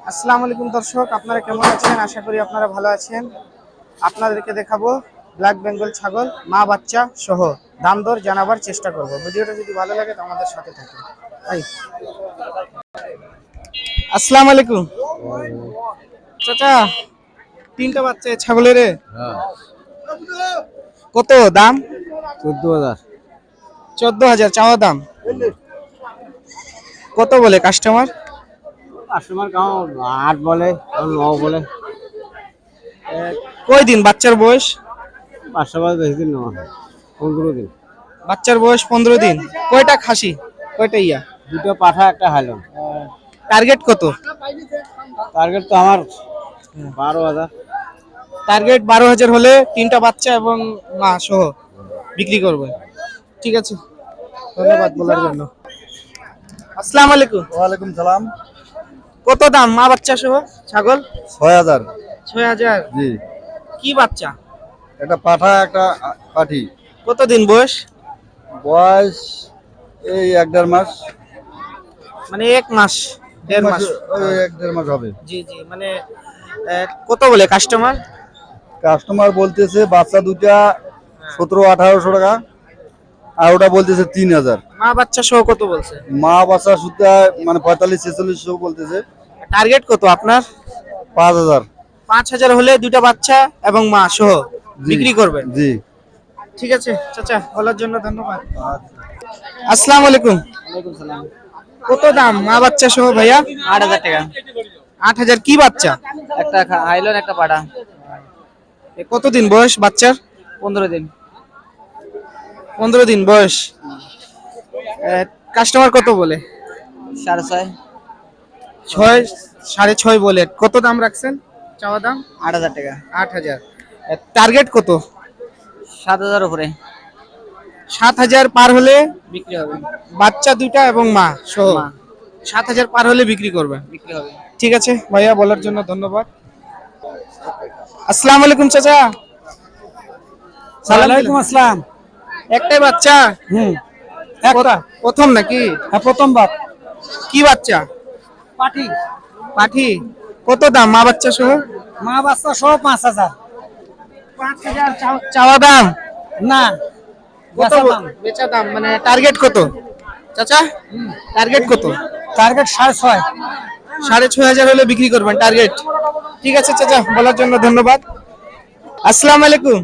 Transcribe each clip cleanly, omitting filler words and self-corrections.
আসসালামু আলাইকুম দর্শক, আপনারা কেমন আছেন? আশা করি আপনারা ভালো আছেন। আপনাদেরকে দেখাবো ব্ল্যাক বেঙ্গল ছাগল মা বাচ্চা সহ দাম দর জানাবার চেষ্টা করব। ভিডিওটা যদি ভালো লাগে তো আমাদের সাথে থাকুন। আসসালামু আলাইকুম চাচা, তিনটা বাচ্চা ছাগলের কত দাম? 14,000। 14,000 চাওয়া দাম। কত বলে কাস্টমার? কাস্টমার কাউ 8 বলে, কাউ 9 বলে। কয় দিন বাচ্চার বয়স? 500 বলে বেশি দিন নয়, 15 দিন। বাচ্চার বয়স 15 দিন। কয়টা খাসি, কয়টা ইয়া? দুটো পাঠা, একটা হাইলন। টার্গেট কত? টার্গেট তো আমার 12,000। টার্গেট 12,000 হলে তিনটা বাচ্চা এবং মা সহ বিক্রি করবে। ঠিক আছে, ধন্যবাদ বলার জন্য। আসসালামু আলাইকুম। ওয়ালাইকুম সালাম। কত দাম মা বাচ্চা সহ ছাগল? 6,000। 6,000। জি। কি বাচ্চা? একটা পাঠা, একটা পাঠি। কতদিন বয়স? বয়স এই 1-1.5 মাস। মানে 1 মাস 1.5 মাস। ওই 1-1.5 মাস হবে। জি জি, মানে কত বলে কাস্টমার? কাস্টমার বলতেছে বাচ্চা দুটা 1700-1800 টাকা, আর ওটা বলতেছে 3,000। মা বাচ্চা সহ কত বলছে? মা বাচ্চা সুদ্ধা মানে 45-4600 বলতেছে। টার্গেট কত আপনার? 5,000। 5,000 হলে দুটা বাচ্চা এবং মা সহ বিক্রি করবেন। জি। ঠিক আছে চাচা, বলার জন্য ধন্যবাদ। আসসালামু আলাইকুম। ওয়ালাইকুম সালাম। কত দাম মা বাচ্চা সহ ভাইয়া? 8,000 টাকা। 8,000। কি বাচ্চা? একটা হাইলন, একটা পাঠা। কতদিন বয়স বাচ্চার? 15 দিন। 15 দিন বয়স। কাস্টমার কত বলে? 6.5। 6, 6.5 বলে। কত দাম রাখছেন চাওয়া দাম? 8,000 টাকা। 8,000। টার্গেট কত? 7,000 উপরে 7,000 পার হলে বিক্রি হবে। বাচ্চা দুইটা এবং মা সহ মা 7,000 পার হলে বিক্রি করবে। বিক্রি হবে। ঠিক আছে ভাইয়া, বলার জন্য ধন্যবাদ। আসসালামু আলাইকুম চাচা। ওয়ালাইকুম আসসালাম। একটাই বাচ্চা? একটা প্রথম নাকি? হ্যাঁ, প্রথমবার। কি বাচ্চা? পাঠি। পাঠি। কত দাম মা বাচ্চা সহ? মা বাচ্চা সহ 5,000। 5,000 চাওয়া দাম না, কত? বেচা দাম। মানে টার্গেট কত চাচা? টার্গেট কত? টার্গেট 6.5। 6,500 হলে বিক্রি করবেন টার্গেট। ঠিক আছে চাচা, বলার জন্য ধন্যবাদ। আসসালামু আলাইকুম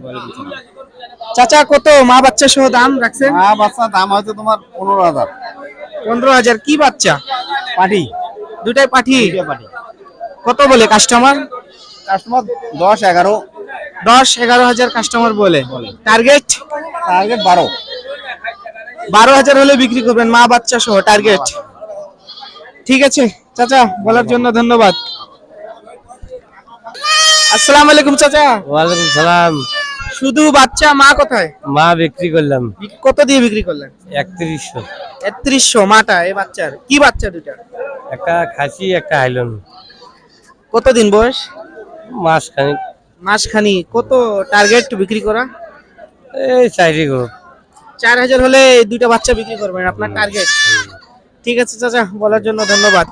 চাচা, কত মা বাচ্চা সহ দাম রাখছেন? মা বাচ্চা দাম হয়তো তোমার 15,000। 15,000। কি বাচ্চা? পাঠি। দুটাই পাঠি। পাঠি। কত বলে কাস্টমার? কাস্টমার 10-11। 10-11,000 কাস্টমার বলে। টার্গেট? টার্গেট 12। 12,000 হলে বিক্রি করবেন মা বাচ্চা সহ টার্গেট। ঠিক আছে চাচা, বলার জন্য ধন্যবাদ। আসসালামু আলাইকুম চাচা। ওয়ালাইকুম সালাম। শুধু বাচ্চা, মা কোথায়? মা বিক্রি করলাম কত দিয়ে বিক্রি করলেন? 3100। 3100 মাটা। এই বাচ্চার কি বাচ্চা দুটা? একটা খাসি, একটা হাইলন। কতদিন বয়স? মাস খানিক। মাসখানি। কত টার্গেট বিক্রি করা? এই চাইরি গো। 4,000 হলে এই দুইটা বাচ্চা বিক্রি করবেন আপনার টার্গেট। ঠিক আছে চাচা, বলার জন্য ধন্যবাদ।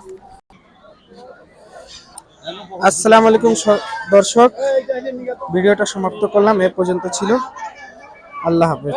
আসসালামু আলাইকুম দর্শক, ভিডিওটা সমাপ্ত করলাম। এ পর্যন্ত ছিল। আল্লাহ হাফেজ।